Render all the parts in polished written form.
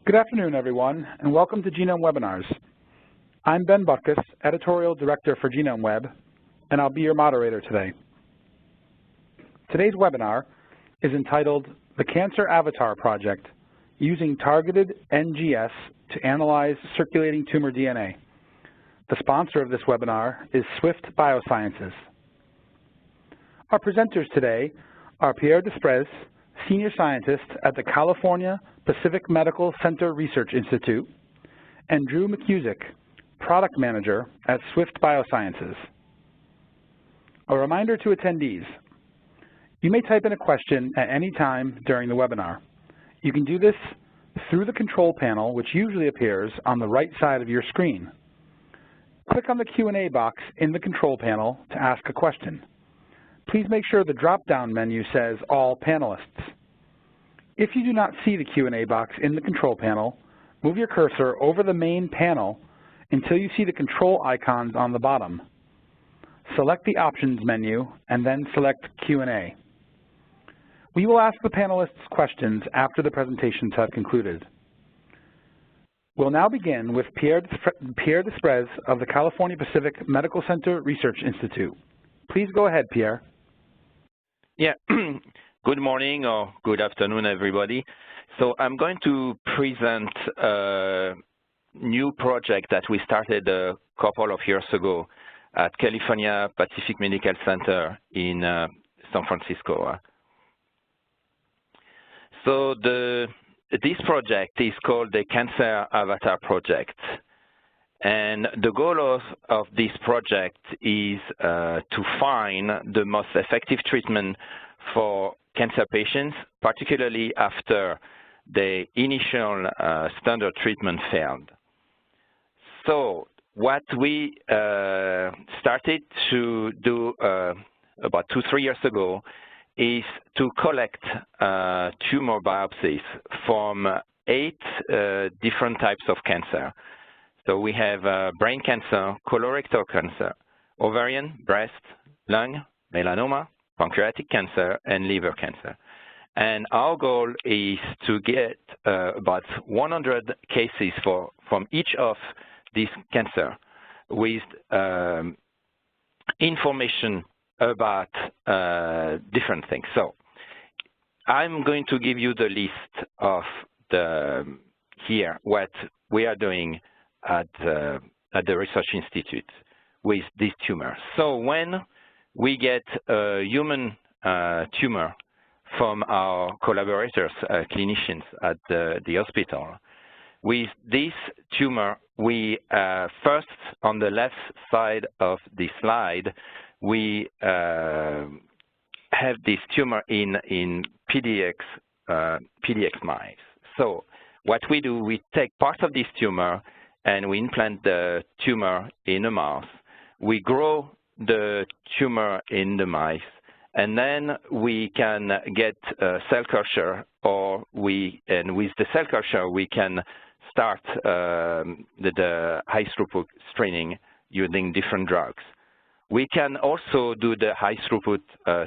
Good afternoon, everyone, and welcome to Genome Webinars. I'm Ben Butkus, Editorial Director for GenomeWeb, and I'll be your moderator today. Today's webinar is entitled The Cancer Avatar Project, Using Targeted NGS to Analyze Circulating Tumor DNA. The sponsor of this webinar is Swift Biosciences. Our presenters today are Pierre Desprez, Senior Scientist at the California Pacific Medical Center Research Institute, and Drew McCusick, Product Manager at Swift Biosciences. A reminder to attendees, you may type in a question at any time during the webinar. You can do this through the control panel, which usually appears on the right side of your screen. Click on the Q&A box in the control panel to ask a question. Please make sure the drop-down menu says All Panelists. If you do not see the Q&A box in the control panel, move your cursor over the main panel until you see the control icons on the bottom. Select the Options menu and then select Q&A. We will ask the panelists questions after the presentations have concluded. We'll now begin with Pierre Desprez of the California Pacific Medical Center Research Institute. Please go ahead, Pierre. Yeah, good morning or good afternoon, everybody. So I'm going to present a new project that we started a couple of years ago at California Pacific Medical Center in San Francisco. So this project is called the Cancer Avatar Project. And the goal of this project is to find the most effective treatment for cancer patients, particularly after the initial standard treatment failed. So what we started to do about 2-3 years ago is to collect tumor biopsies from 8 different types of cancer. So we have brain cancer, colorectal cancer, ovarian, breast, lung, melanoma, pancreatic cancer, and liver cancer. And our goal is to get about 100 cases from each of these cancer with information about different things. So I'm going to give you the list of here what we are doing at the Research Institute with these tumors. So when we get a human tumor from our collaborators, clinicians at the hospital, with this tumor, we first on the left side of the slide, we have this tumor in PDX mice. So what we do, we take part of this tumor and we implant the tumor in a mouse. We grow the tumor in the mice, and then we can get cell culture, and with the cell culture, we can start the high throughput screening using different drugs. We can also do the high throughput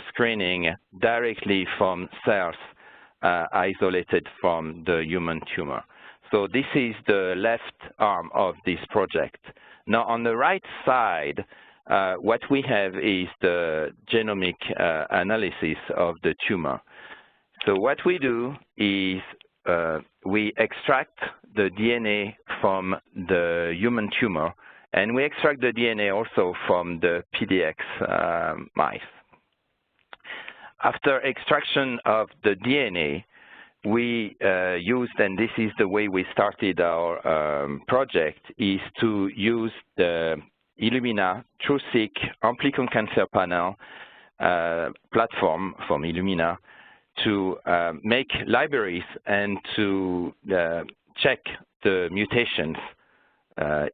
screening directly from cells isolated from the human tumor. So this is the left arm of this project. Now on the right side, what we have is the genomic analysis of the tumor. So what we do is we extract the DNA from the human tumor, and we extract the DNA also from the PDX mice. After extraction of the DNA, we used, and this is the way we started our project, is to use the Illumina TruSeq Amplicon Cancer Panel platform from Illumina to make libraries and to check the mutations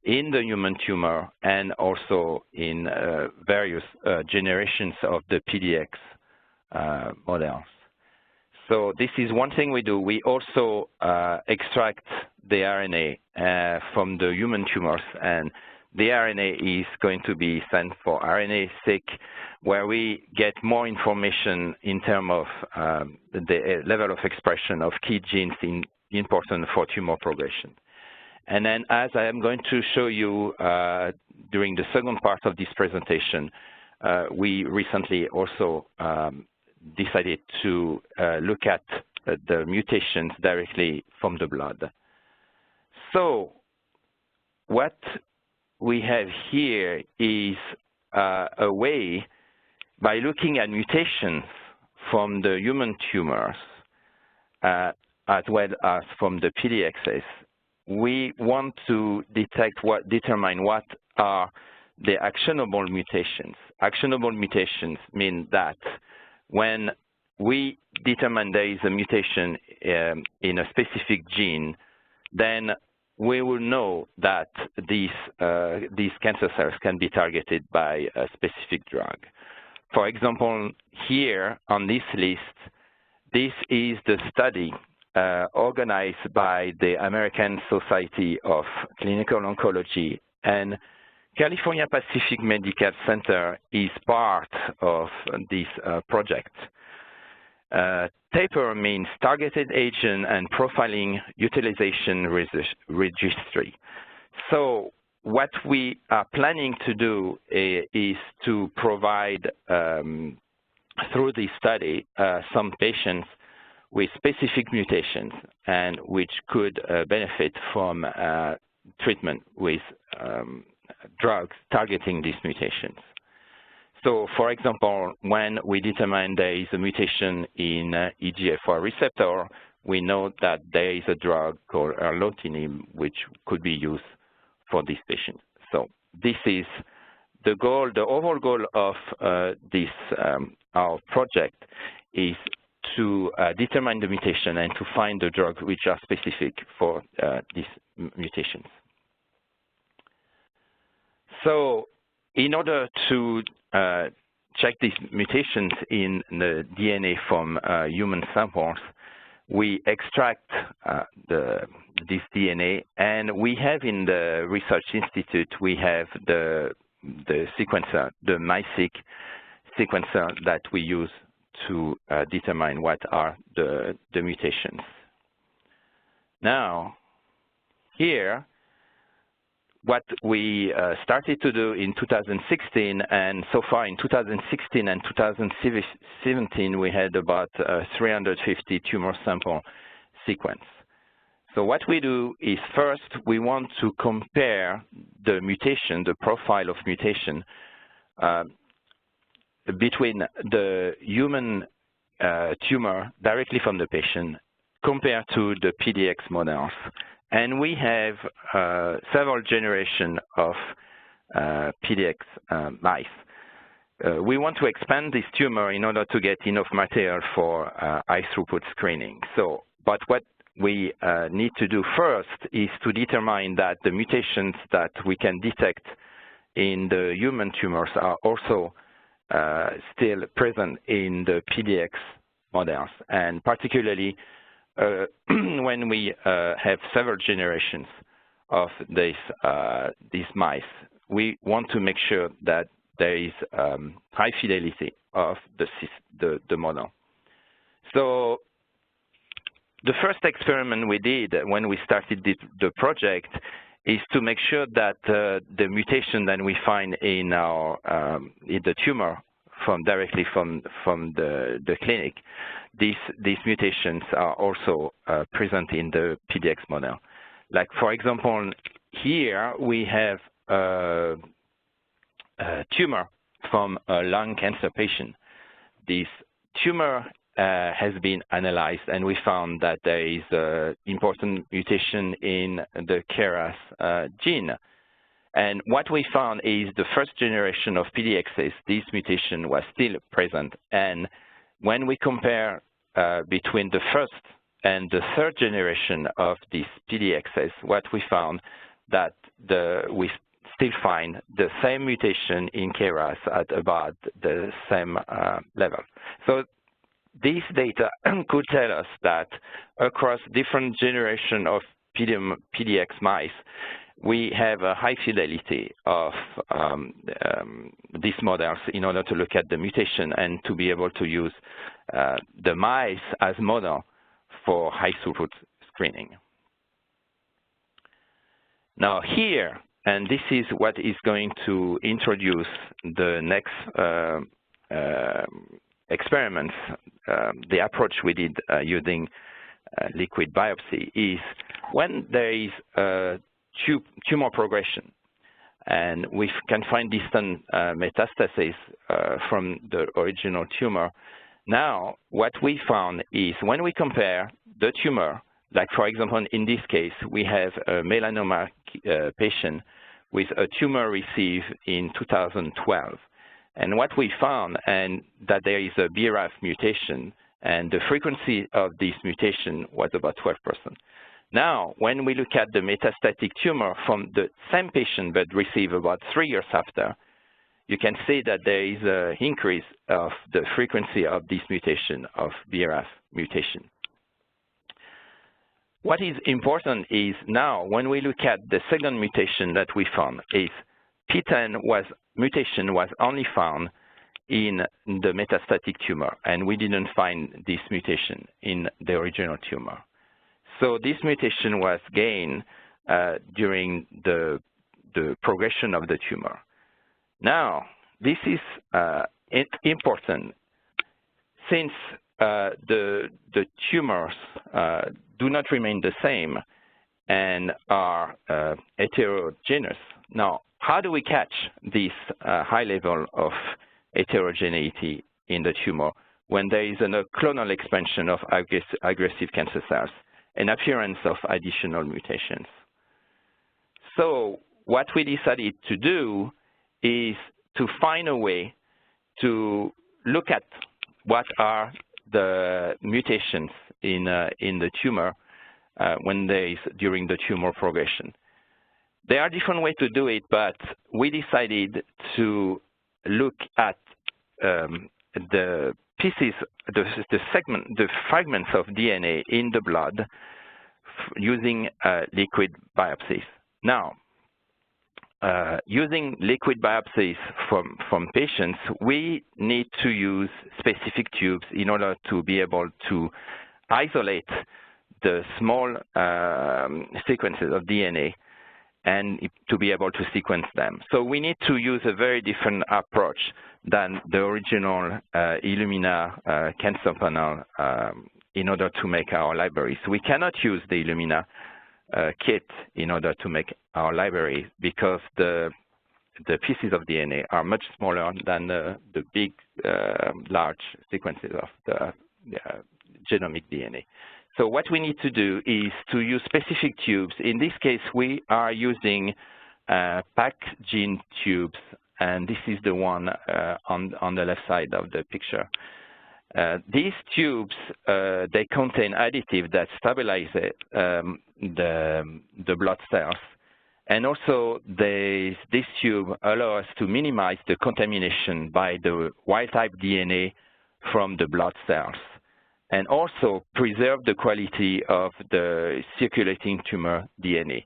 in the human tumor and also in various generations of the PDX models. So this is one thing we do. We also extract the RNA from the human tumors, and the RNA is going to be sent for RNA-seq, where we get more information in terms of the level of expression of key genes important for tumor progression. And then, as I am going to show you during the second part of this presentation, we recently also decided to look at the mutations directly from the blood. So what we have here is a way, by looking at mutations from the human tumors, as well as from the PDXs, we want to determine what are the actionable mutations. Actionable mutations mean that when we determine there is a mutation in a specific gene, then we will know that these cancer cells can be targeted by a specific drug. For example, here on this list, this is the study organized by the American Society of Clinical Oncology, and California Pacific Medical Center is part of this project. TAPR means Targeted Agent and Profiling Utilization Registry. So what we are planning to do is to provide, through this study, some patients with specific mutations and which could benefit from treatment with drugs targeting these mutations. So, for example, when we determine there is a mutation in EGFR receptor, we know that there is a drug called erlotinib which could be used for these patients. So this is the goal. The overall goal of our project is to determine the mutation and to find the drugs which are specific for these mutations. So in order to check these mutations in the DNA from human samples, we extract this DNA, and we have in the Research Institute, we have the sequencer, the MiSeq sequencer that we use to determine what are the mutations. Now, here, what we started to do in 2016, and so far in 2016 and 2017, we had about 350 tumor sample sequence. So what we do is first, we want to compare the mutation, the profile of mutation, between the human tumor directly from the patient compared to the PDX models. And we have several generations of PDX mice. We want to expand this tumor in order to get enough material for high throughput screening. So, but what we need to do first is to determine that the mutations that we can detect in the human tumors are also still present in the PDX models, and particularly when we have several generations of these mice, we want to make sure that there is high fidelity of the model. So the first experiment we did when we started the project is to make sure that the mutation that we find in the tumor directly from the clinic, these mutations are also present in the PDX model. Like, for example, here we have a tumor from a lung cancer patient. This tumor has been analyzed, and we found that there is an important mutation in the KRAS gene. And what we found is the first generation of PDXs, this mutation was still present. And when we compare between the first and the third generation of these PDXs, what we found that we still find the same mutation in KRAS at about the same level. So these data could tell us that across different generations of PDX mice, we have a high fidelity of these models in order to look at the mutation and to be able to use the mice as model for high throughput screening. Now here, and this is what is going to introduce the next experiments, the approach we did using liquid biopsy is when there is a tumor progression and we can find distant metastases from the original tumor. Now, what we found is when we compare the tumor, like for example, in this case, we have a melanoma patient with a tumor received in 2012. And what we found, and that there is a BRAF mutation, and the frequency of this mutation was about 12%. Now, when we look at the metastatic tumor from the same patient but received about 3 years after, you can see that there is an increase of the frequency of this mutation, of BRAF mutation. What is important is now, when we look at the second mutation that we found, is P10 mutation was only found in the metastatic tumor, and we didn't find this mutation in the original tumor. So this mutation was gained during the progression of the tumor. Now, this is important since the tumors do not remain the same and are heterogeneous. Now, how do we catch this high level of heterogeneity in the tumor when there is a clonal expansion of aggressive cancer cells and appearance of additional mutations? So what we decided to do is to find a way to look at what are the mutations in the tumor when there is during the tumor progression. There are different ways to do it, but we decided to look at the pieces, the fragments of DNA in the blood using liquid biopsies. Now, using liquid biopsies from patients, we need to use specific tubes in order to be able to isolate the small sequences of DNA and to be able to sequence them. So we need to use a very different approach than the original Illumina cancer panel in order to make our libraries. We cannot use the Illumina kit in order to make our library because the pieces of DNA are much smaller than the big, large sequences of the genomic DNA. So what we need to do is to use specific tubes. In this case, we are using Genie tubes, and this is the one on the left side of the picture. These tubes, they contain additive that stabilize the blood cells. And also, this tube allows us to minimize the contamination by the wild-type DNA from the blood cells, and also preserve the quality of the circulating tumor DNA.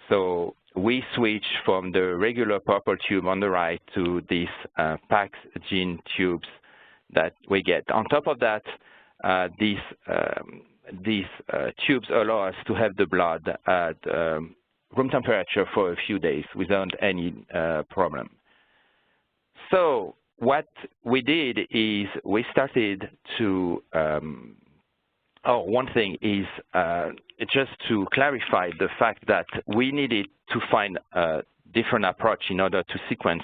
So we switch from the regular purple tube on the right to these Genie tubes that we get. On top of that, these tubes allow us to have the blood at room temperature for a few days without any problem. So what we did is we started to, one thing is just to clarify the fact that we needed to find a different approach in order to sequence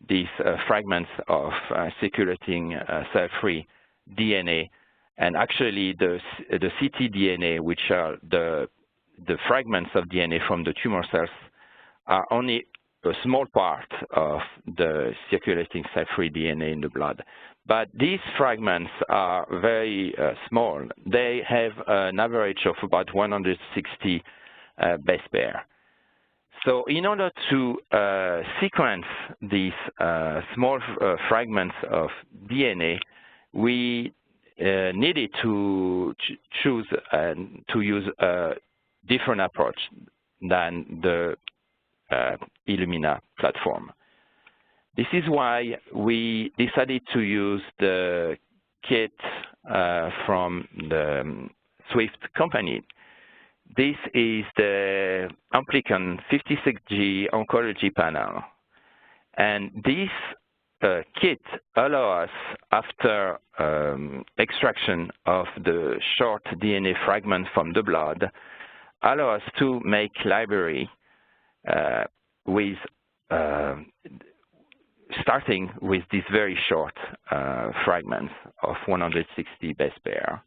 these fragments of circulating cell-free DNA. And actually the CT DNA, which are the fragments of DNA from the tumor cells, are only a small part of the circulating cell-free DNA in the blood. But these fragments are very small. They have an average of about 160 base pair. So in order to sequence these small fragments of DNA, we needed to choose and to use a different approach than the Illumina platform. This is why we decided to use the kit from the Swift company. this is the Amplicon 56G oncology panel. And this kit allows us, after extraction of the short DNA fragment from the blood, allows us to make library with starting with these very short fragments of 160 base pair.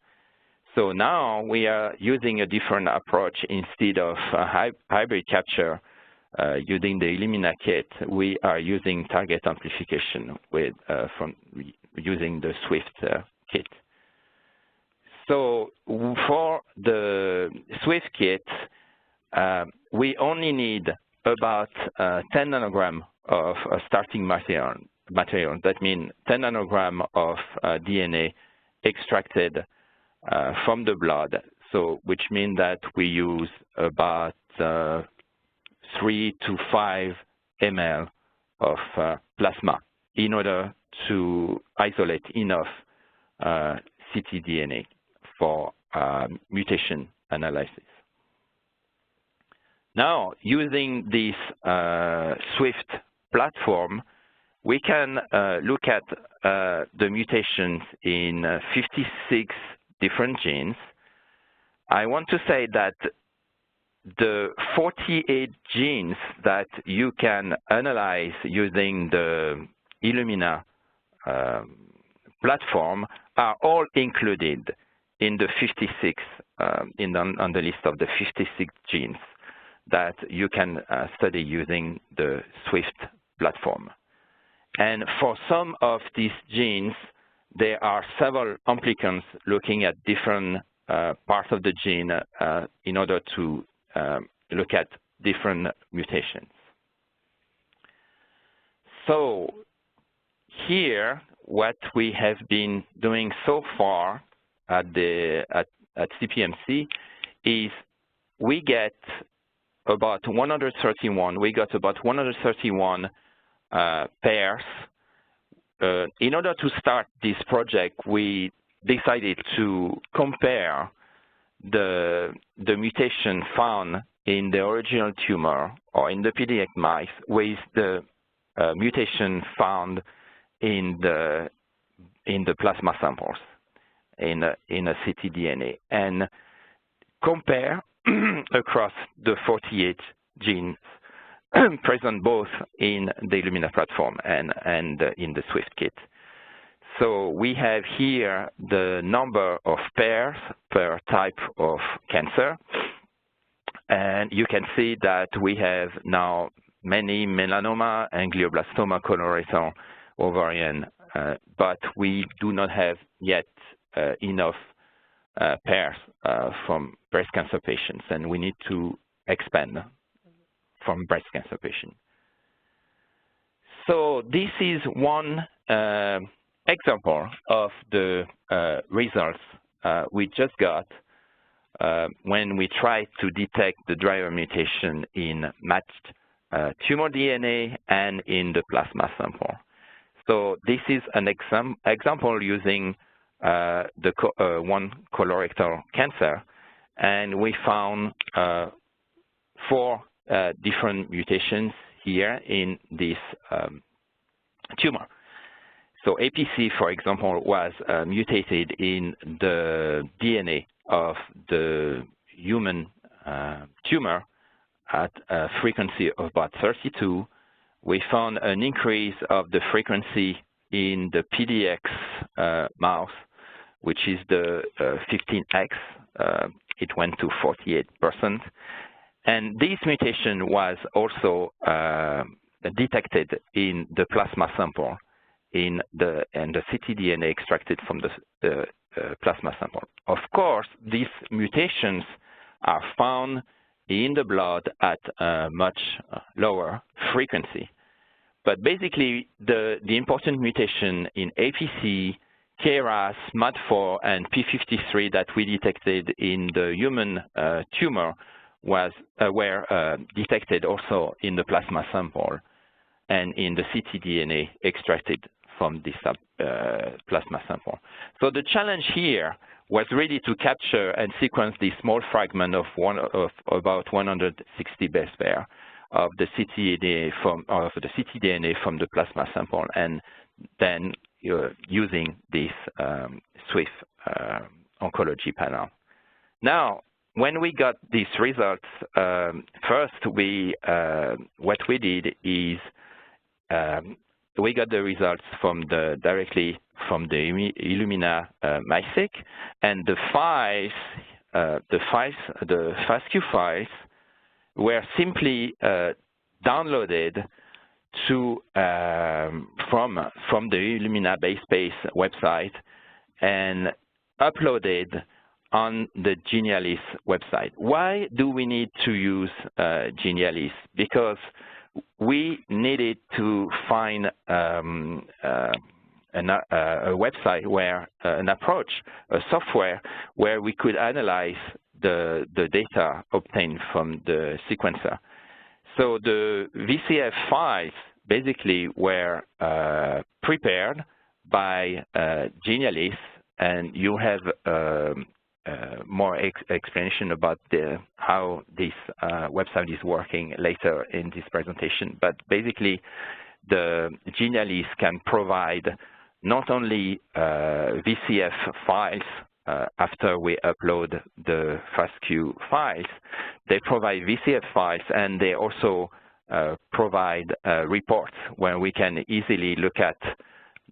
So now we are using a different approach. Instead of hybrid capture using the Illumina kit, we are using target amplification with using the Swift kit. So for the Swift kit, we only need about 10 nanogram of starting material. That means 10 nanogram of DNA extracted from the blood. So which means that we use about 3 to 5 ml of plasma in order to isolate enough ctDNA for mutation analysis. Now, using this Swift platform, we can look at the mutations in 56 different genes. I want to say that the 48 genes that you can analyze using the Illumina platform are all included in the 56, on the list of the 56 genes that you can study using the Swift platform. And for some of these genes, there are several amplicons looking at different parts of the gene in order to look at different mutations. So here, what we have been doing so far at CPMC is we get about 131. We got about 131 pairs. In order to start this project, we decided to compare the mutation found in the original tumor or in the pediatric mice with the mutation found in the plasma samples in a ctDNA, and compare across the 48 genes present both in the Illumina platform and in the Swift kit. So we have here the number of pairs per type of cancer. And you can see that we have now many melanoma and glioblastoma, colorectal, ovarian, but we do not have yet enough pairs from breast cancer patients, and we need to expand from breast cancer patients. So this is one example of the results we just got when we tried to detect the driver mutation in matched tumor DNA and in the plasma sample. So this is an example using one colorectal cancer, and we found 4 different mutations here in this tumor. So APC, for example, was mutated in the DNA of the human tumor at a frequency of about 32. We found an increase of the frequency in the PDX mouse, which is the 15x. It went to 48%. And this mutation was also detected in the plasma sample and the ctDNA extracted from the plasma sample. Of course, these mutations are found in the blood at a much lower frequency. But basically, the important mutation in APC, KRAS, MAD4, and P53 that we detected in the human tumor were detected also in the plasma sample and in the ctDNA extracted from this plasma sample. So the challenge here was ready to capture and sequence this small fragment of about 160 base pair of the ctDNA from the plasma sample, and then using this Swift oncology panel. Now, when we got these results, first what we did is we got the results directly from the Illumina MySeq, and the FASTQ files were simply downloaded from the Illumina Basebase website and uploaded on the Jeanne Alice website. Why do we need to use Jeanne Alice? Because we needed to find a website where a software where we could analyze the data obtained from the sequencer. So the VCF files basically were prepared by Jeanne Alice, and you have more explanation about how this website is working later in this presentation. But basically, the Jeanne Alice can provide not only VCF files after we upload the FASTQ files, they provide VCF files, and they also provide reports where we can easily look at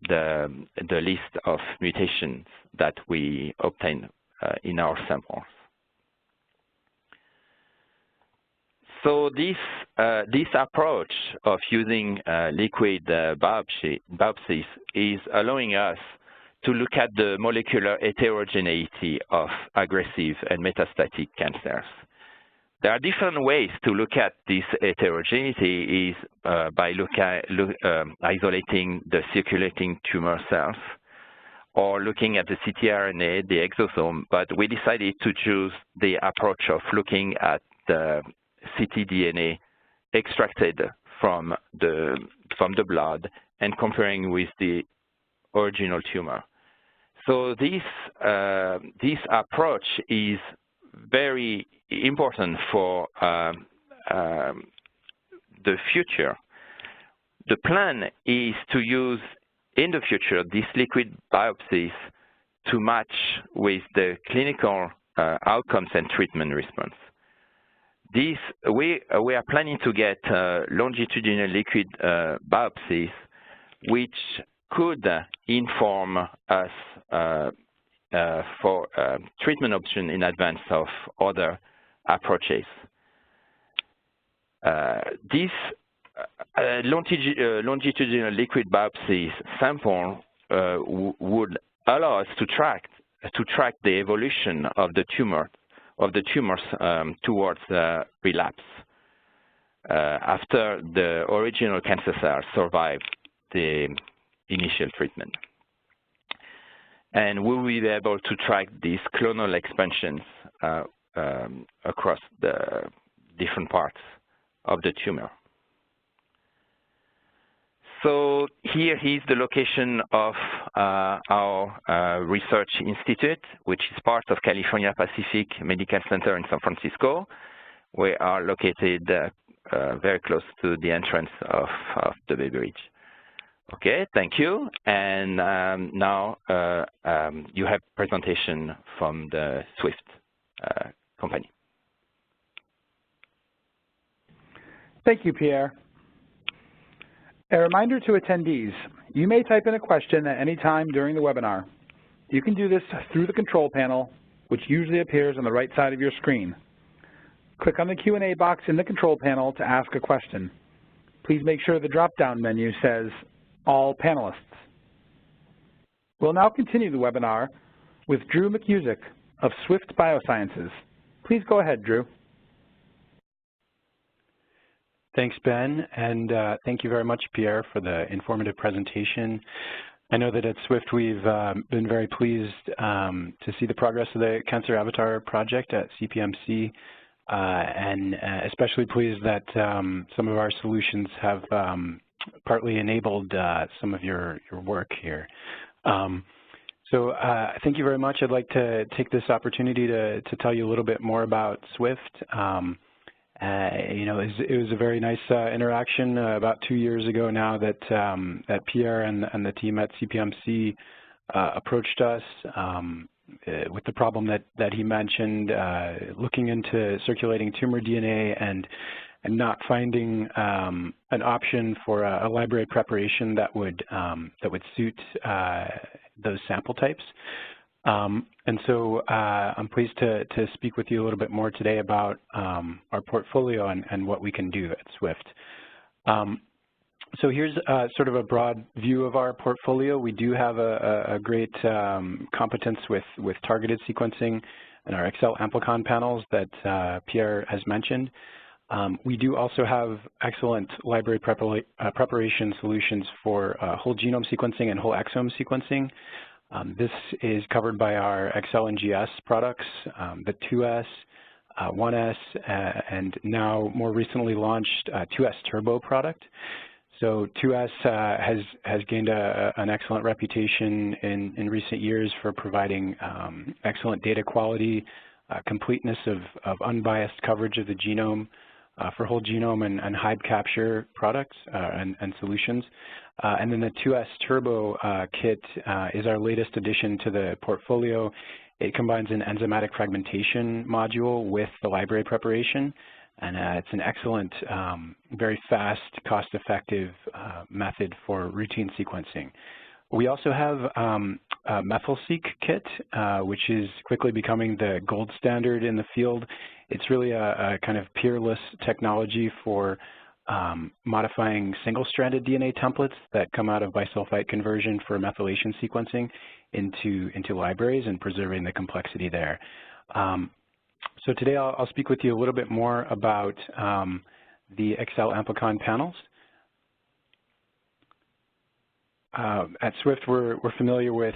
the list of mutations that we obtain in our samples. So this approach of using liquid biopsies is allowing us to look at the molecular heterogeneity of aggressive and metastatic cancers. There are different ways to look at this heterogeneity by isolating the circulating tumor cells, or looking at the ctRNA, the exosome, but we decided to choose the approach of looking at the ctDNA extracted from the blood and comparing with the original tumor. So this approach is very important for the future. The plan is to use in the future these liquid biopsies to match with the clinical outcomes and treatment response. We are planning to get longitudinal liquid biopsies, which could inform us for treatment option in advance of other approaches. This longitudinal liquid biopsy sample would allow us to track the evolution of the tumors towards relapse after the original cancer cells survive the initial treatment. And we will be able to track these clonal expansions across the different parts of the tumor. So here is the location of our research institute, which is part of California Pacific Medical Center in San Francisco. We are located very close to the entrance of the Bay Bridge. Okay, thank you. And now you have presentation from the Swift company. Thank you, Pierre. A reminder to attendees, you may type in a question at any time during the webinar. You can do this through the control panel, which usually appears on the right side of your screen. Click on the Q&A box in the control panel to ask a question. Please make sure the drop-down menu says All Panelists. We'll now continue the webinar with Drew McCusick of Swift Biosciences. Please go ahead, Drew. Thanks, Ben, and thank you very much, Pierre, for the informative presentation. I know that at Swift we've been very pleased to see the progress of the Cancer Avatar project at CPMC, and especially pleased that some of our solutions have partly enabled some of your work here. So thank you very much. I'd like to take this opportunity to tell you a little bit more about Swift. You know, it was a very nice interaction about 2 years ago now that Pierre and the team at CPMC approached us with the problem that he mentioned, looking into circulating tumor DNA and not finding an option for a library preparation that would suit those sample types. And so I'm pleased to speak with you a little bit more today about our portfolio and what we can do at Swift. So here's sort of a broad view of our portfolio. We do have a great competence with targeted sequencing and our Excel Amplicon panels that Pierre has mentioned. We do also have excellent library preparation solutions for whole genome sequencing and whole exome sequencing. This is covered by our Excel NGS products, the 2S, 1S, and now more recently launched 2S Turbo product. So 2S has gained an excellent reputation in recent years for providing excellent data quality, completeness of unbiased coverage of the genome for whole genome and hide capture products and solutions. And then the 2S Turbo kit is our latest addition to the portfolio. It combines an enzymatic fragmentation module with the library preparation, and it's an excellent, very fast, cost-effective method for routine sequencing. We also have a MethylSeq kit, which is quickly becoming the gold standard in the field. It's really a kind of peerless technology for modifying single-stranded DNA templates that come out of bisulfite conversion for methylation sequencing into libraries and preserving the complexity there. So today I'll speak with you a little bit more about the Excel Amplicon panels. At Swift, we're familiar with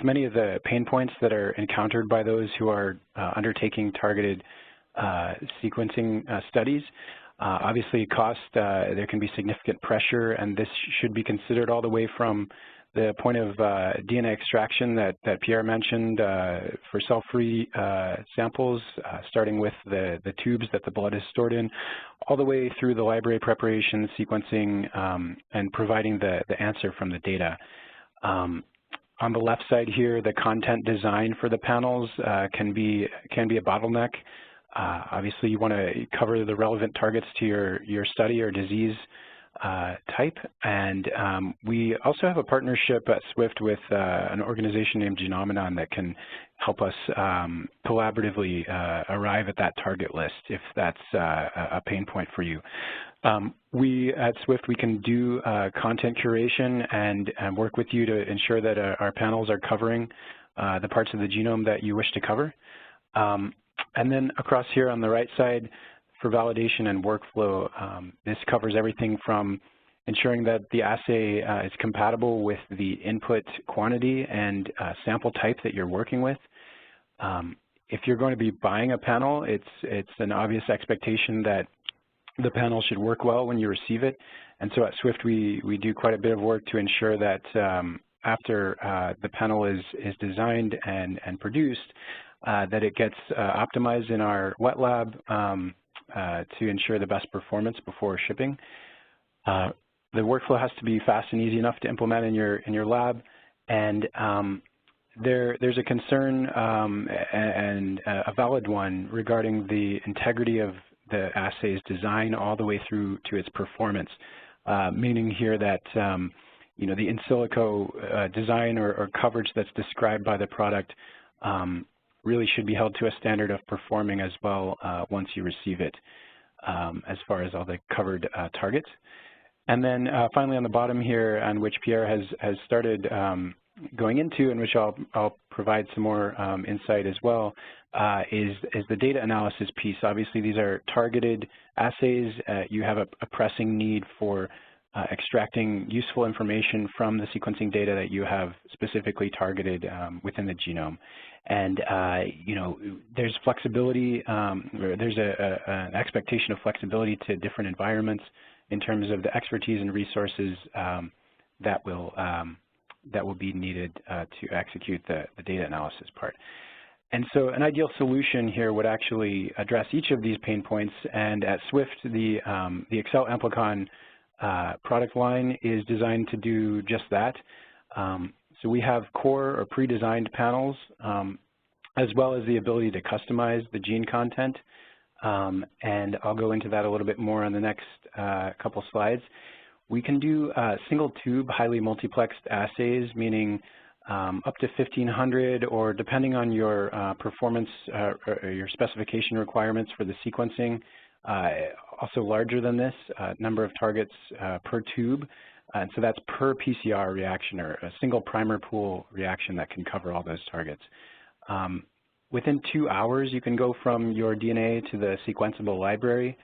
many of the pain points that are encountered by those who are undertaking targeted sequencing studies. Obviously, cost, there can be significant pressure, and this should be considered all the way from the point of DNA extraction that Pierre mentioned for cell-free samples, starting with the tubes that the blood is stored in, all the way through the library preparation, sequencing, and providing the answer from the data. On the left side here, the content design for the panels can be a bottleneck. Obviously, you want to cover the relevant targets to your study or disease type, and we also have a partnership at Swift with an organization named Genie that can help us collaboratively arrive at that target list if that's a pain point for you. We at Swift, we can do content curation and work with you to ensure that our panels are covering the parts of the genome that you wish to cover. And then across here on the right side, for validation and workflow, this covers everything from ensuring that the assay is compatible with the input quantity and sample type that you're working with. If you're going to be buying a panel, it's an obvious expectation that the panel should work well when you receive it. And so at Swift, we do quite a bit of work to ensure that after the panel is designed and produced, that it gets optimized in our wet lab to ensure the best performance before shipping. The workflow has to be fast and easy enough to implement in your lab, and there's a concern and a valid one regarding the integrity of the assay's design all the way through to its performance, meaning here that you know, the in silico design or coverage that's described by the product really should be held to a standard of performing as well once you receive it, as far as all the covered targets. And then finally on the bottom here, on which Pierre has started going into, and which I'll provide some more insight as well, is the data analysis piece. Obviously, these are targeted assays. You have a pressing need for extracting useful information from the sequencing data that you have specifically targeted within the genome. And you know, there's flexibility, there's an expectation of flexibility to different environments in terms of the expertise and resources that will that will be needed to execute the data analysis part. And so an ideal solution here would actually address each of these pain points, and at Swift, the Excel Amplicon product line is designed to do just that. So we have core or pre-designed panels, as well as the ability to customize the gene content, and I'll go into that a little bit more on the next couple slides. We can do single tube, highly multiplexed assays, meaning up to 1,500, or depending on your performance or your specification requirements for the sequencing, also larger than this, number of targets per tube. And so that's per PCR reaction, or a single primer pool reaction that can cover all those targets. Within 2 hours, you can go from your DNA to the sequenceable library.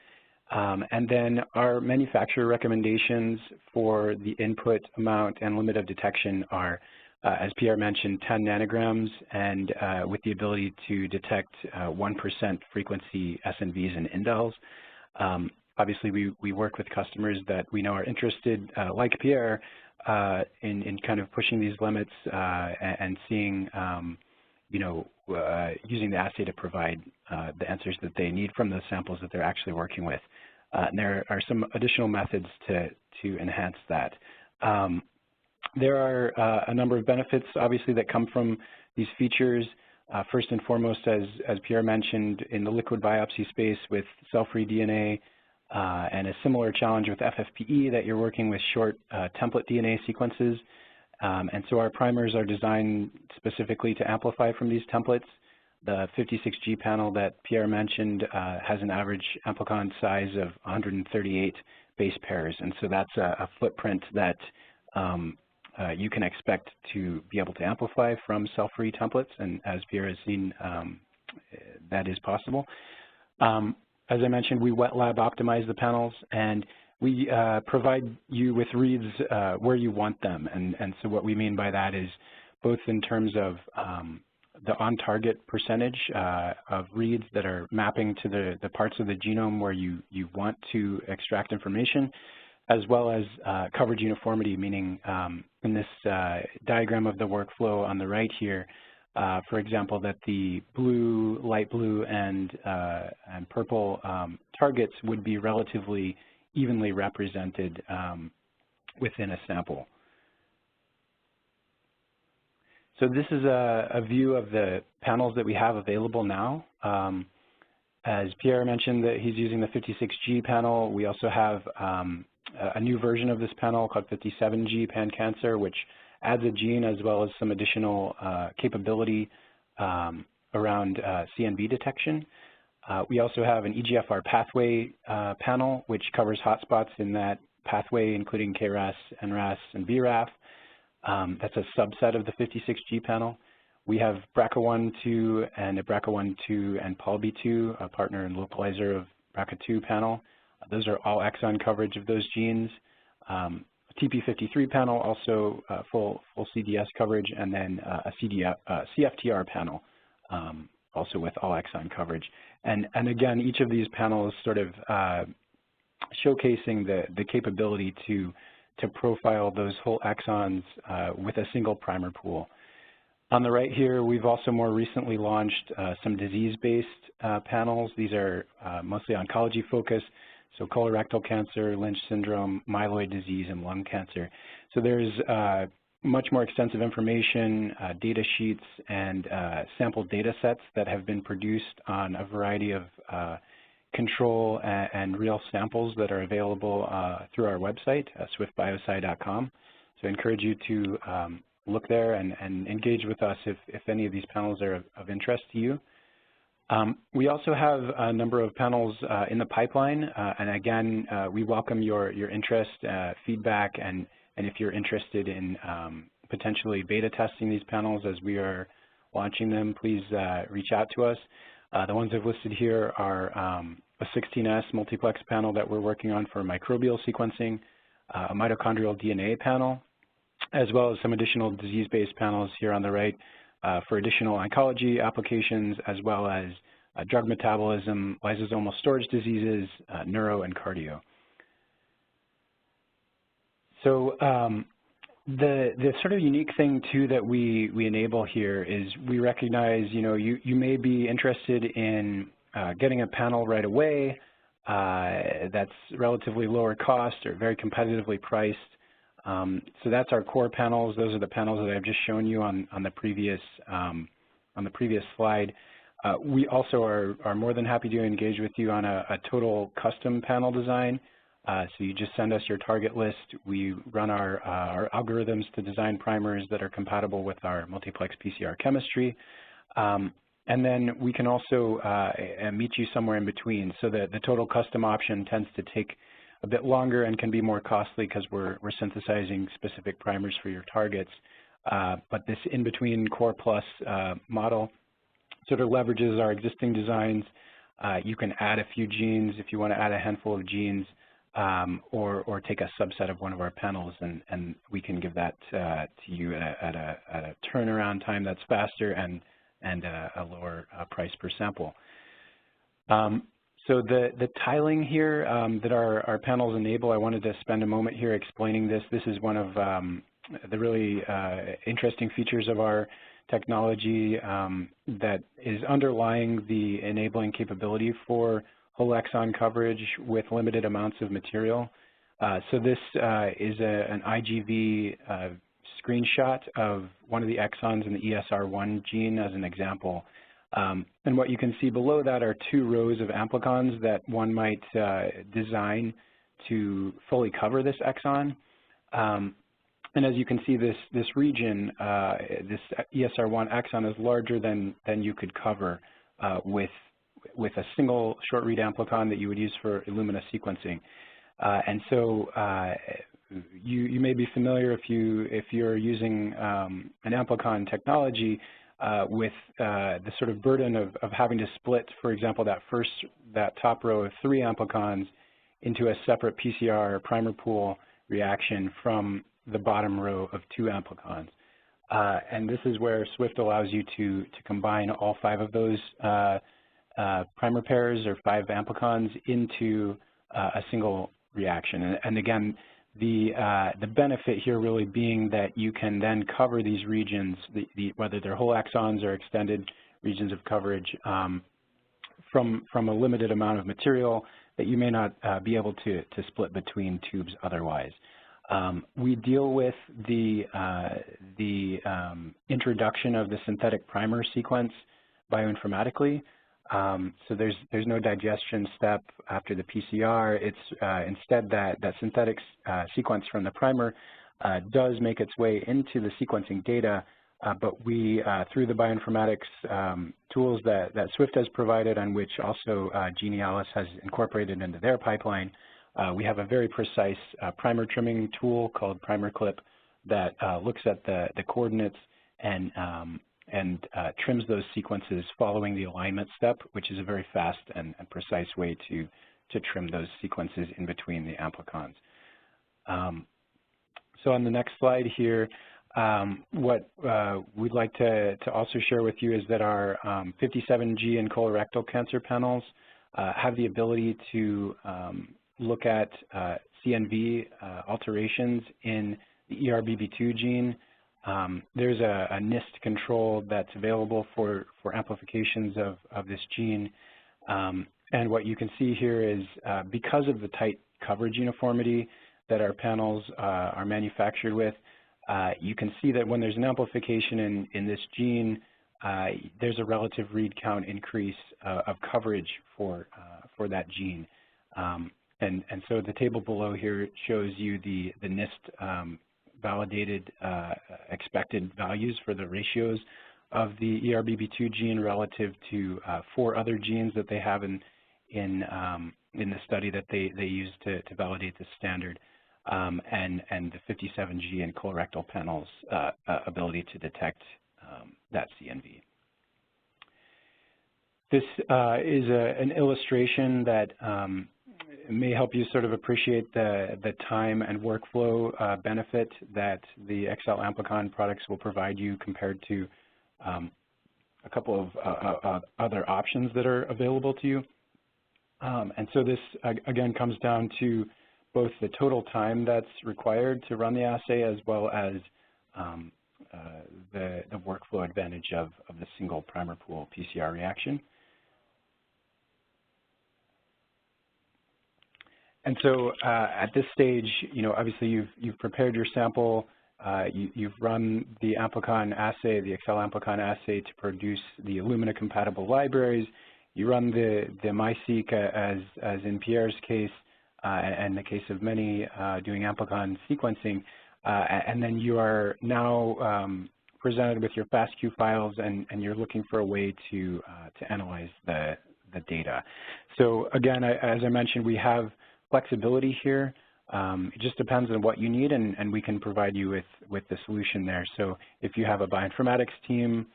And then our manufacturer recommendations for the input amount and limit of detection are, as Pierre mentioned, 10 nanograms, and with the ability to detect 1% frequency SNVs and indels. Obviously, we work with customers that we know are interested, like Pierre, in kind of pushing these limits and seeing, using the assay to provide the answers that they need from the samples that they're actually working with. And there are some additional methods to enhance that. There are a number of benefits, obviously, that come from these features. First and foremost, as Pierre mentioned, in the liquid biopsy space with cell-free DNA and a similar challenge with FFPE, that you're working with short template DNA sequences. And so our primers are designed specifically to amplify from these templates. The 56G panel that Pierre mentioned has an average amplicon size of 138 base pairs, and so that's a footprint that you can expect to be able to amplify from cell-free templates, and as Pierre has seen, that is possible. As I mentioned, we wet lab optimize the panels, and we provide you with reads where you want them, and so what we mean by that is both in terms of the on-target percentage of reads that are mapping to the parts of the genome where you want to extract information, as well as coverage uniformity, meaning in this diagram of the workflow on the right here, for example, that the blue, light blue, and purple targets would be relatively evenly represented within a sample. So this is a view of the panels that we have available now. As Pierre mentioned, that he's using the 56G panel. We also have a new version of this panel called 57G pan-cancer, which adds a gene as well as some additional capability around CNV detection. We also have an EGFR pathway panel, which covers hotspots in that pathway, including KRAS, NRAS, and BRAF. That's a subset of the 56G panel. We have BRCA1-2 and a BRCA1-2 and POLB2, a partner and localizer of BRCA2 panel. Those are all exon coverage of those genes. TP53 panel, also full CDS coverage, and then a CFTR panel, also with all exon coverage. And again, each of these panels sort of showcasing the capability to profile those whole exons with a single primer pool. On the right here, we've also more recently launched some disease-based panels. These are mostly oncology focused, so colorectal cancer, Lynch syndrome, myeloid disease, and lung cancer. So there's much more extensive information, data sheets, and sample data sets that have been produced on a variety of control and real samples that are available through our website, swiftbiosci.com. So I encourage you to look there and engage with us if any of these panels are of interest to you. We also have a number of panels in the pipeline, and again, we welcome your interest, feedback, and if you're interested in potentially beta testing these panels as we are launching them, please reach out to us. The ones I've listed here are a 16S multiplex panel that we're working on for microbial sequencing, a mitochondrial DNA panel, as well as some additional disease-based panels here on the right for additional oncology applications, as well as drug metabolism, lysosomal storage diseases, neuro, and cardio. So The sort of unique thing too that we enable here is we recognize, you may be interested in getting a panel right away that's relatively lower cost or very competitively priced. So that's our core panels. Those are the panels that I've just shown you on the previous slide. We also are more than happy to engage with you on a total custom panel design. So you just send us your target list. We run our algorithms to design primers that are compatible with our multiplex PCR chemistry. And then we can also meet you somewhere in between. So that the total custom option tends to take a bit longer and can be more costly because we're synthesizing specific primers for your targets. But this in-between Core Plus model sort of leverages our existing designs. You can add a few genes if you want to add a handful of genes. Or take a subset of one of our panels, and we can give that to you at a turnaround time that's faster and a lower price per sample. So the tiling here that our panels enable, I wanted to spend a moment here explaining this. This is one of the really interesting features of our technology that is underlying the enabling capability for whole exon coverage with limited amounts of material. So this is an IGV screenshot of one of the exons in the ESR1 gene as an example. And what you can see below that are 2 rows of amplicons that one might design to fully cover this exon. And as you can see, this region, this ESR1 exon is larger than you could cover with a single short read amplicon that you would use for Illumina sequencing. And so you may be familiar if you're using an amplicon technology with the sort of burden of having to split, for example, that top row of 3 amplicons into a separate PCR primer pool reaction from the bottom row of 2 amplicons. And this is where Swift allows you to combine all 5 of those primer pairs or 5 amplicons into a single reaction. And again, the benefit here really being that you can then cover these regions, whether they're whole exons or extended regions of coverage, from a limited amount of material that you may not be able to split between tubes otherwise. We deal with the introduction of the synthetic primer sequence bioinformatically. So there's no digestion step after the PCR. It's instead that synthetic sequence from the primer does make its way into the sequencing data, but we, through the bioinformatics tools that Swift has provided and which also Jeanne Alice has incorporated into their pipeline, we have a very precise primer trimming tool called Primer Clip that looks at the coordinates and trims those sequences following the alignment step, which is a very fast and precise way to trim those sequences in between the amplicons. So on the next slide here, what we'd like to also share with you is that our 57G and colorectal cancer panels have the ability to look at CNV alterations in the ERBB2 gene. There's a NIST control that's available for amplifications of this gene. And what you can see here is because of the tight coverage uniformity that our panels are manufactured with, you can see that when there's an amplification in this gene, there's a relative read count increase of coverage for that gene. And so the table below here shows you the NIST validated expected values for the ratios of the ERBB2 gene relative to 4 other genes that they have in the study that they use to validate the standard, and the 57G and colorectal panels ability to detect that CNV. This is an illustration that may help you sort of appreciate the time and workflow benefit that the XL Amplicon products will provide you compared to a couple of other options that are available to you. And so this, again, comes down to both the total time that's required to run the assay as well as the workflow advantage of the single primer pool PCR reaction. And so at this stage, obviously you've prepared your sample, you've run the Amplicon assay, the Excel Amplicon assay to produce the Illumina compatible libraries. You run the MiSeq as in Pierre's case, and the case of many doing Amplicon sequencing, and then you are now presented with your FASTQ files, and you're looking for a way to analyze the data. So again, as I mentioned, we have flexibility here. It just depends on what you need, and we can provide you with the solution there. So if you have a bioinformatics team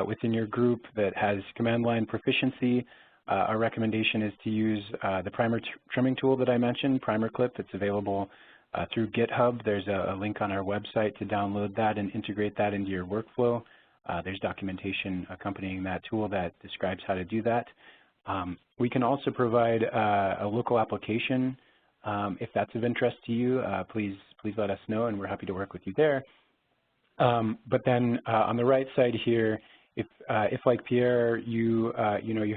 within your group that has command line proficiency, our recommendation is to use the primer trimming tool that I mentioned, PrimerClip. It's available through GitHub. There's a link on our website to download that and integrate that into your workflow. There's documentation accompanying that tool that describes how to do that. We can also provide a local application. If that's of interest to you, please let us know, and we're happy to work with you there. But then on the right side here, if like Pierre, you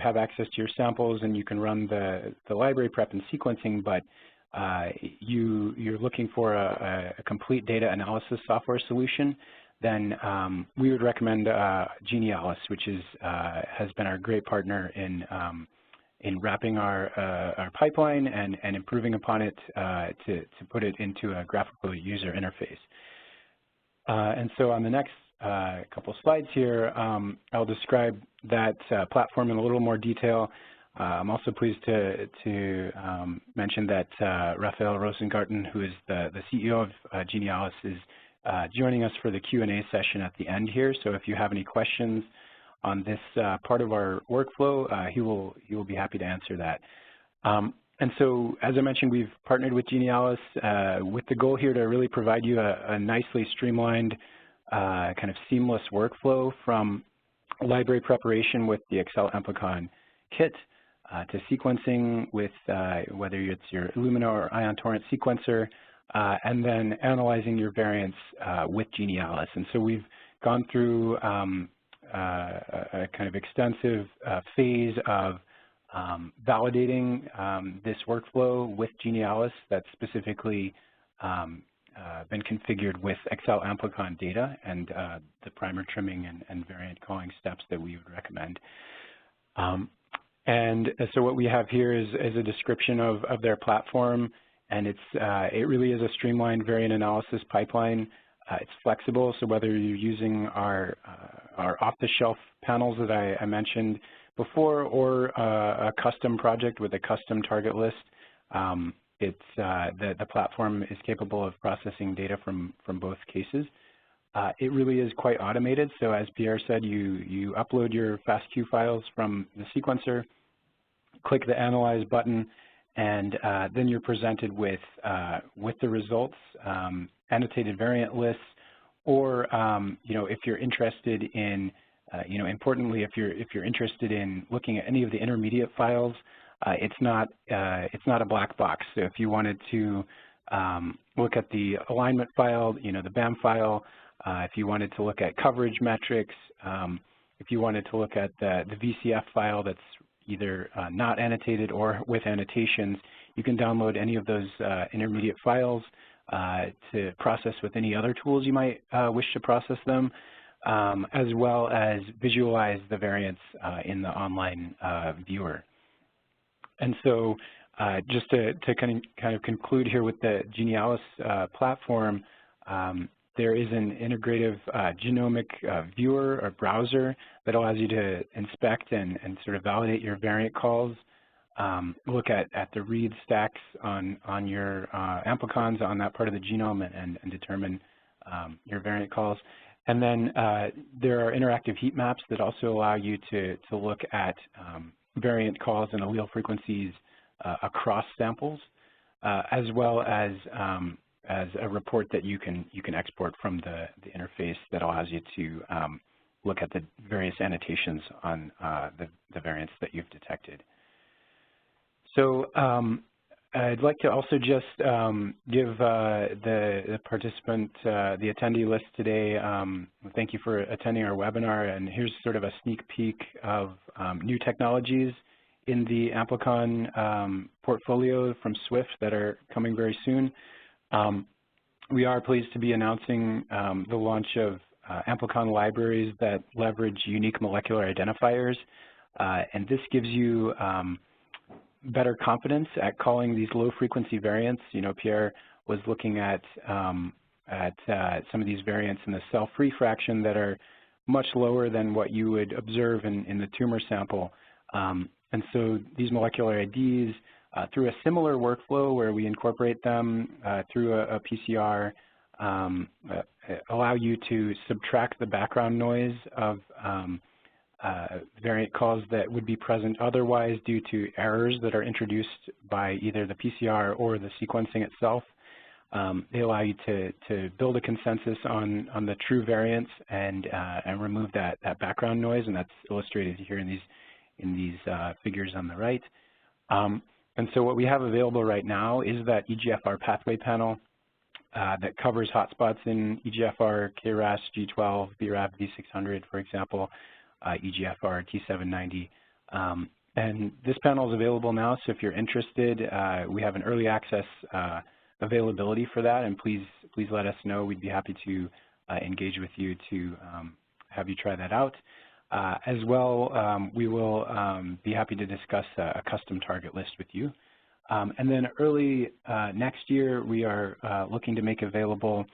have access to your samples and you can run the library prep and sequencing, but you're looking for a complete data analysis software solution, then we would recommend Jeanne Alice, which has been our great partner in wrapping our pipeline and improving upon it to put it into a graphical user interface. And so on the next couple slides here, I'll describe that platform in a little more detail. I'm also pleased to mention that Raphael Rosengarten, who is the CEO of Jeanne Alice, is joining us for the Q&A session at the end here. So if you have any questions on this part of our workflow, he will be happy to answer that. And so, as I mentioned, we've partnered with Jeanne Alice with the goal here to really provide you a nicely streamlined, kind of seamless workflow from library preparation with the Excel Amplicon kit to sequencing with whether it's your Illumina or Ion Torrent sequencer, and then analyzing your variants with Jeanne Alice. And so we've gone through a kind of extensive phase of validating this workflow with Jeanne Alice that's specifically been configured with Excel Amplicon data and the primer trimming and variant calling steps that we would recommend. And so what we have here is a description of their platform, and it really is a streamlined variant analysis pipeline. It's flexible, so whether you're using our off-the-shelf panels that I mentioned before, or a custom project with a custom target list, the platform is capable of processing data from both cases. It really is quite automated, so as Pierre said, you upload your FASTQ files from the sequencer, click the Analyze button, and then you're presented with the results, annotated variant lists, or if you're interested in, importantly, if you're interested in looking at any of the intermediate files, it's not a black box. So if you wanted to look at the alignment file, the BAM file, if you wanted to look at coverage metrics, if you wanted to look at the VCF file that's either not annotated or with annotations, you can download any of those intermediate files to process with any other tools you might wish to process them, as well as visualize the variants in the online viewer. And so just to kind of conclude here with the Jeanne Alice platform, there is an integrative genomic viewer or browser that allows you to inspect and sort of validate your variant calls, look at the read stacks on your amplicons on that part of the genome and determine your variant calls. And then there are interactive heat maps that also allow you to look at variant calls and allele frequencies across samples, as well as a report that you can export from the interface that allows you to look at the various annotations on the variants that you've detected. So I'd like to also just give the participant, the attendee list today, thank you for attending our webinar, and here's sort of a sneak peek of new technologies in the Amplicon portfolio from Swift that are coming very soon. We are pleased to be announcing the launch of Amplicon Libraries that leverage unique molecular identifiers, and this gives you better confidence at calling these low-frequency variants. You know, Pierre was looking at some of these variants in the cell-free fraction that are much lower than what you would observe in the tumor sample. And so these molecular IDs, through a similar workflow where we incorporate them through a PCR, allow you to subtract the background noise of variant calls that would be present otherwise due to errors that are introduced by either the PCR or the sequencing itself. They allow you to build a consensus on the true variants and remove that background noise, and that's illustrated here in these figures on the right. And so what we have available right now is that EGFR pathway panel that covers hotspots in EGFR, KRAS, G12, BRAF, V600, for example, EGFR, T790. And this panel is available now, so if you're interested, we have an early access availability for that, and please let us know. We'd be happy to engage with you to have you try that out. As well, we will be happy to discuss a custom target list with you. And then early next year, we are looking to make available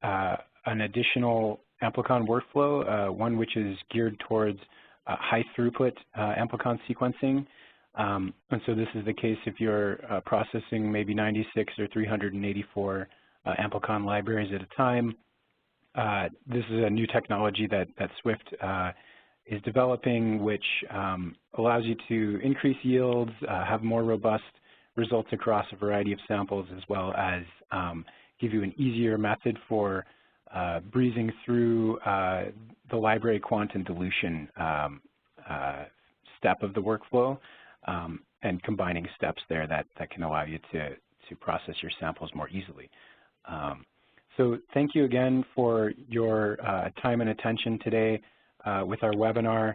an additional Amplicon workflow, one which is geared towards high throughput Amplicon sequencing. And so this is the case if you're processing maybe 96 or 384 Amplicon libraries at a time. This is a new technology that Swift is developing, which allows you to increase yields, have more robust results across a variety of samples, as well as give you an easier method for breezing through the library quant and dilution step of the workflow, and combining steps there that can allow you to process your samples more easily. So thank you again for your time and attention today with our webinar.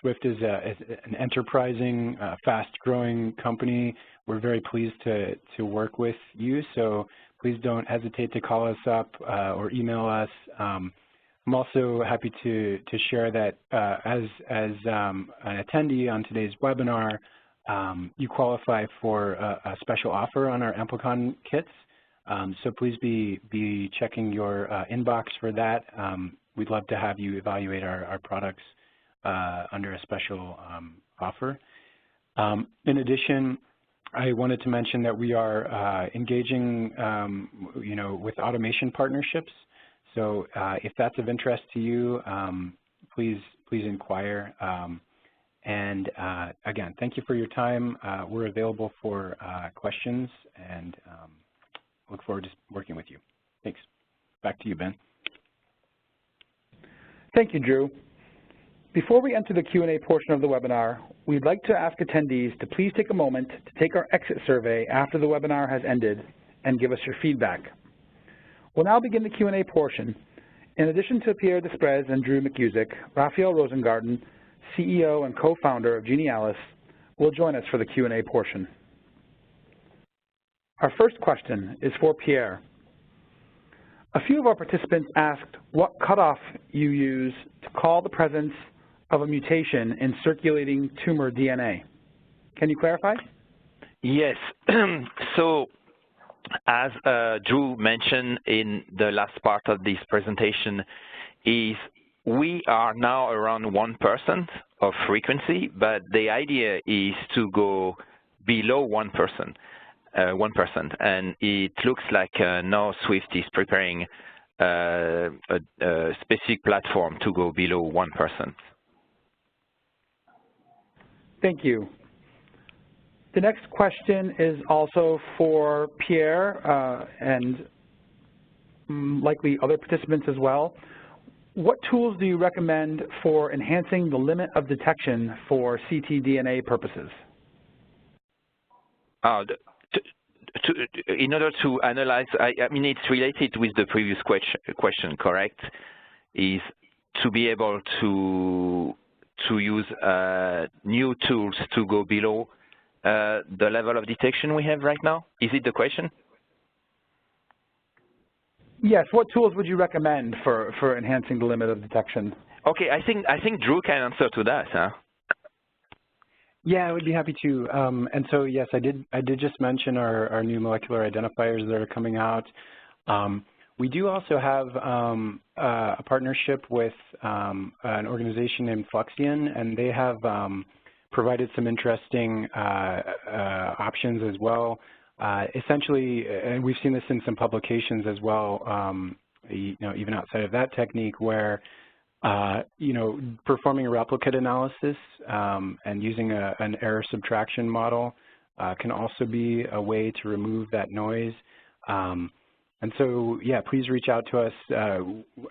Swift is an enterprising, fast-growing company. We're very pleased to work with you, so please don't hesitate to call us up or email us. I'm also happy to share that as an attendee on today's webinar, you qualify for a special offer on our Amplicon kits. So please be checking your inbox for that. We'd love to have you evaluate our products under a special offer. In addition, I wanted to mention that we are engaging, with automation partnerships. So if that's of interest to you, please inquire. And again, thank you for your time. We're available for questions, and look forward to working with you. Thanks. Back to you, Ben. Thank you, Drew. Before we enter the Q&A portion of the webinar, we'd like to ask attendees to please take a moment to take our exit survey after the webinar has ended and give us your feedback. We'll now begin the Q&A portion. In addition to Pierre Desprez and Drew McCusick, Raphael Rosengarten, CEO and co-founder of Jeanne Alice, will join us for the Q&A portion. Our first question is for Pierre. A few of our participants asked what cutoff you use to call the presence of a mutation in circulating tumor DNA. Can you clarify? Yes. So as Drew mentioned in the last part of this presentation, is we are now around 1% of frequency, but the idea is to go below 1%. And it looks like now Swift is preparing a specific platform to go below 1%. Thank you. The next question is also for Pierre and likely other participants as well. What tools do you recommend for enhancing the limit of detection for CT DNA purposes? In order to analyze, I mean, it's related with the previous question, correct? Is to be able to use new tools to go below the level of detection we have right now? Is it the question? Yes. What tools would you recommend for enhancing the limit of detection? Okay, I think Drew can answer to that, huh? Yeah, I would be happy to. And so, yes, I did just mention our new molecular identifiers that are coming out. We do also have a partnership with an organization named Fluxion, and they have provided some interesting options as well. Essentially, and we've seen this in some publications as well, even outside of that technique, where performing a replicate analysis and using an error subtraction model can also be a way to remove that noise. And so, yeah, please reach out to us.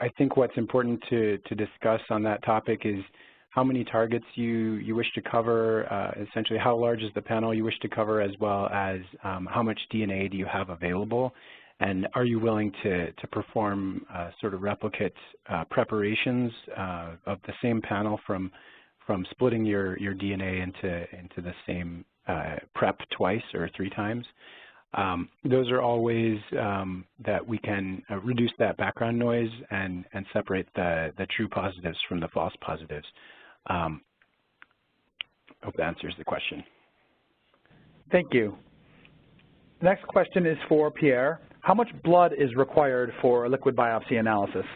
I think what's important to discuss on that topic is how many targets you wish to cover, essentially how large is the panel you wish to cover, as well as how much DNA do you have available, and are you willing to perform sort of replicate preparations of the same panel from splitting your DNA into the same prep twice or 3 times. Those are all ways that we can reduce that background noise and separate the true positives from the false positives. Hope that answers the question. Thank you. The next question is for Pierre. How much blood is required for a liquid biopsy analysis?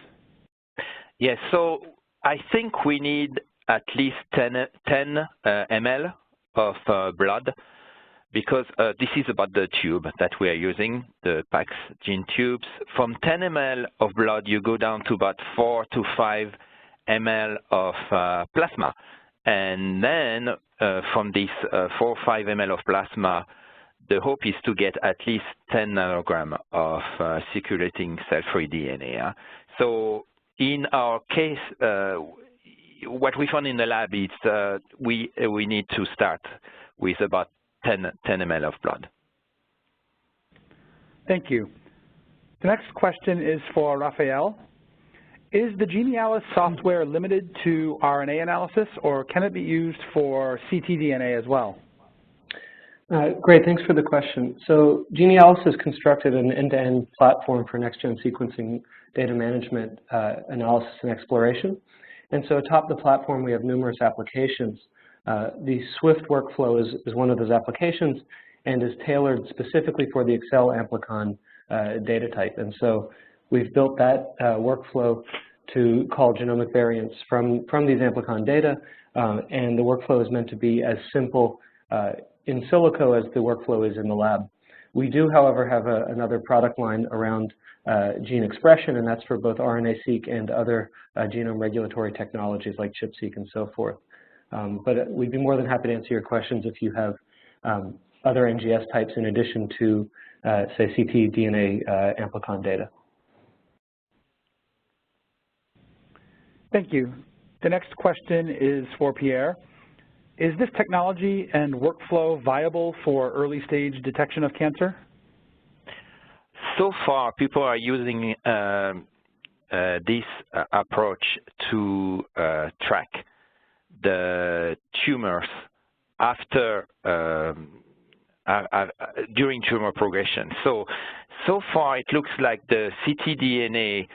Yes, so I think we need at least 10 ml of blood, because this is about the tube that we are using, the PAX gene tubes. From 10 ml of blood, you go down to about 4 to 5 ml of plasma. And then from this 4 or 5 ml of plasma, the hope is to get at least 10 nanogram of circulating cell-free DNA. So in our case, what we found in the lab is we need to start with about 10 ml of blood. Thank you. The next question is for Raphael. Is the Jeanne Alice software limited to RNA analysis, or can it be used for CT DNA as well? Great, thanks for the question. So Jeanne Alice has constructed an end-to-end platform for next-gen sequencing data management, analysis, and exploration. And so atop the platform, we have numerous applications. The Swift workflow is one of those applications and is tailored specifically for the Excel Amplicon data type. And so we've built that workflow to call genomic variants from these Amplicon data, and the workflow is meant to be as simple in silico as the workflow is in the lab. We do, however, have another product line around gene expression, and that's for both RNA-seq and other genome regulatory technologies like ChIP-seq and so forth. But we'd be more than happy to answer your questions if you have other NGS types in addition to, say, CT DNA Amplicon data. Thank you. The next question is for Pierre. Is this technology and workflow viable for early-stage detection of cancer? So far, people are using this approach to track the tumors after during tumor progression. So far, it looks like the CT DNA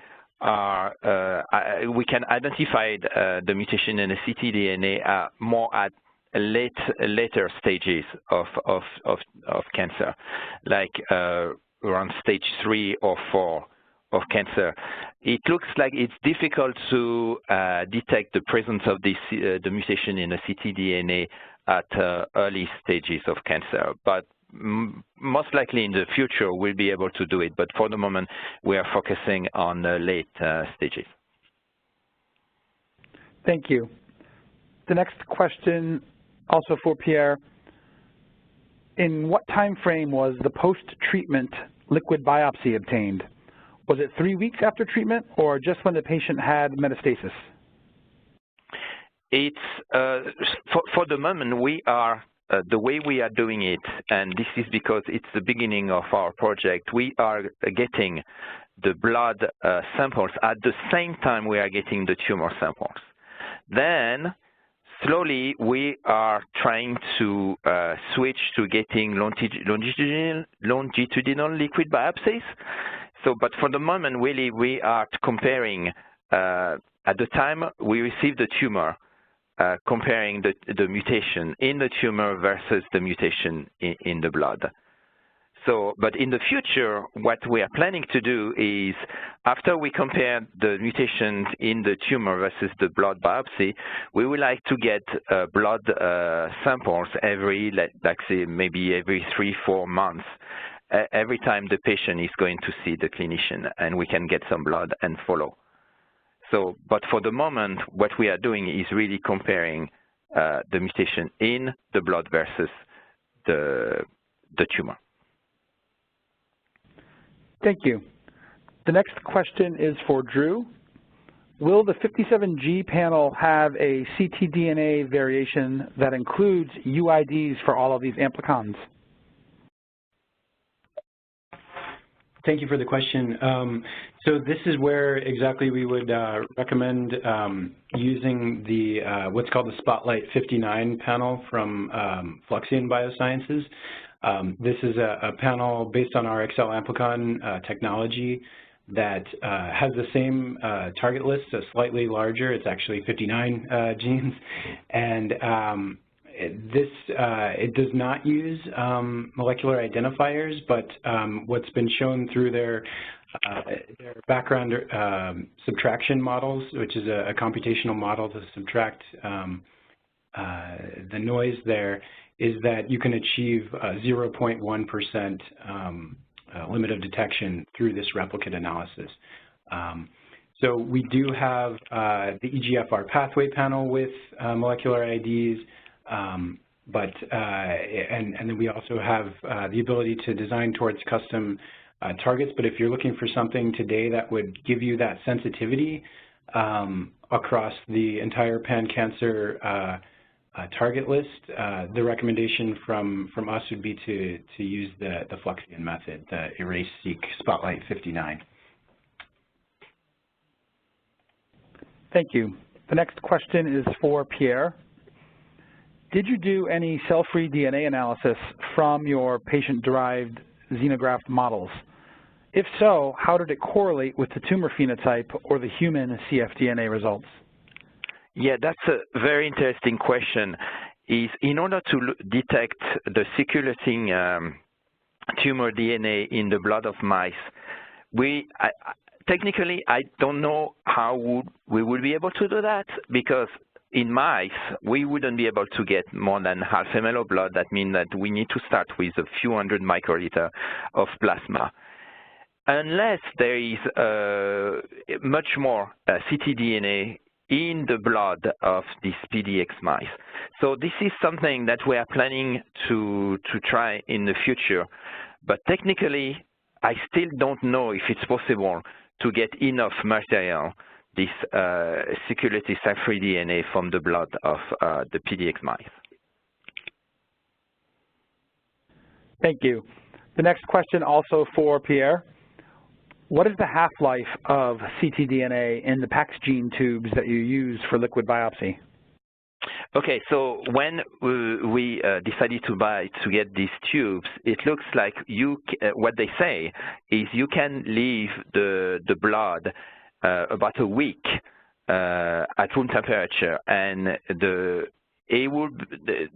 we can identify the mutation in the CT DNA more at later stages of cancer, like around stage 3 or 4 of cancer. It looks like it's difficult to detect the presence of this the mutation in the CT DNA at early stages of cancer, but most likely in the future we'll be able to do it. But for the moment, we are focusing on the late stages. Thank you. The next question, also for Pierre. In what time frame was the post-treatment liquid biopsy obtained? Was it 3 weeks after treatment or just when the patient had metastasis? It's for the moment we are the way we are doing it, and this is because it's the beginning of our project, we are getting the blood samples at the same time we are getting the tumor samples. Then, slowly, we are trying to switch to getting longitudinal liquid biopsies. So, but for the moment, really, we are comparing, at the time we receive the tumor, comparing the mutation in the tumor versus the mutation in the blood. So, but in the future, what we are planning to do is, after we compare the mutations in the tumor versus the blood biopsy, we would like to get blood samples every, like say, maybe every 3-4 months, every time the patient is going to see the clinician, and we can get some blood and follow. So, but for the moment, what we are doing is really comparing the mutation in the blood versus the tumor. Thank you. The next question is for Drew. Will the 57G panel have a ctDNA variation that includes UIDs for all of these amplicons? Thank you for the question. So this is where exactly we would recommend using the what's called the Spotlight 59 panel from Fluxion Biosciences. This is a panel based on our XL Amplicon technology that has the same target list, so slightly larger. It's actually 59 genes, and it does not use molecular identifiers, but what's been shown through their background subtraction models, which is a computational model to subtract the noise there, is that you can achieve 0.1% limit of detection through this replicate analysis. So we do have the EGFR pathway panel with molecular IDs, and then we also have the ability to design towards custom targets. But if you're looking for something today that would give you that sensitivity across the entire pan-cancer target list, the recommendation from us would be to use the Fluxion method, the Erase-seq Spotlight 59. Thank you. The next question is for Pierre. Did you do any cell-free DNA analysis from your patient-derived xenograft models? If so, how did it correlate with the tumor phenotype or the human cfDNA results? Yeah, that's a very interesting question. In order to detect the circulating tumor DNA in the blood of mice, technically, I don't know how we would be able to do that, because in mice, we wouldn't be able to get more than half ml of blood. That means that we need to start with a few hundred microliter of plasma. Unless there is much more ctDNA in the blood of these PDX mice. So this is something that we are planning to try in the future. But technically, I still don't know if it's possible to get enough material, this circulating cell-free DNA from the blood of the PDX mice. Thank you. The next question also for Pierre. What is the half-life of ctDNA in the PAXgene tubes that you use for liquid biopsy? Okay, so when we decided to get these tubes, it looks like what they say is you can leave the blood about a week at room temperature, and the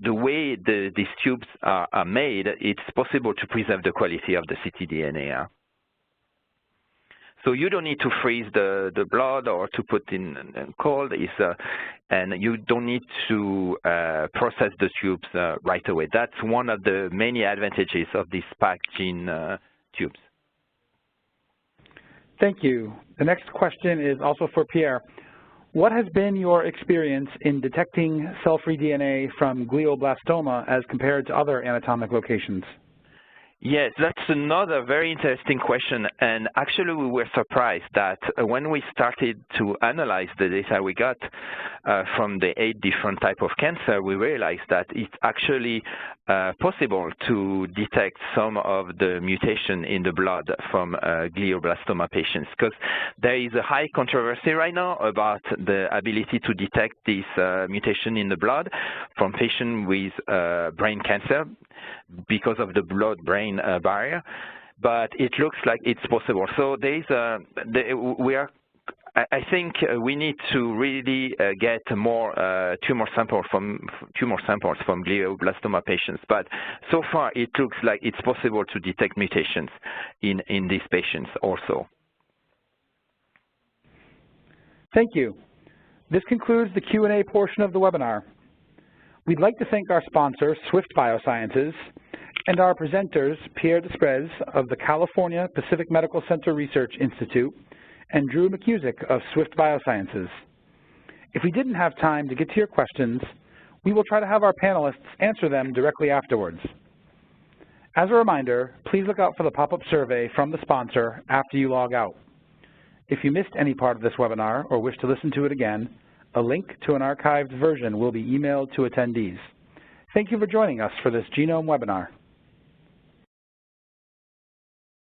way these tubes are made, it's possible to preserve the quality of the ctDNA. So you don't need to freeze the blood or to put in cold, and you don't need to process the tubes right away. That's one of the many advantages of these PAXgene tubes. Thank you. The next question is also for Pierre. What has been your experience in detecting cell-free DNA from glioblastoma as compared to other anatomic locations? Yes, that's another very interesting question, and actually we were surprised that when we started to analyze the data we got from the 8 different types of cancer, we realized that it's actually possible to detect some of the mutation in the blood from glioblastoma patients, because there is a high controversy right now about the ability to detect this mutation in the blood from patients with brain cancer because of the blood-brain barrier, but it looks like it's possible. So there is I think we need to really get more tumor samples from glioblastoma patients. But so far, it looks like it's possible to detect mutations in these patients also. Thank you. This concludes the Q&A portion of the webinar. We'd like to thank our sponsor, Swift Biosciences, and our presenters, Pierre Desprez of the California Pacific Medical Center Research Institute and Drew McCusick of Swift Biosciences. If we didn't have time to get to your questions, we will try to have our panelists answer them directly afterwards. As a reminder, please look out for the pop-up survey from the sponsor after you log out. If you missed any part of this webinar or wish to listen to it again, a link to an archived version will be emailed to attendees. Thank you for joining us for this genome webinar.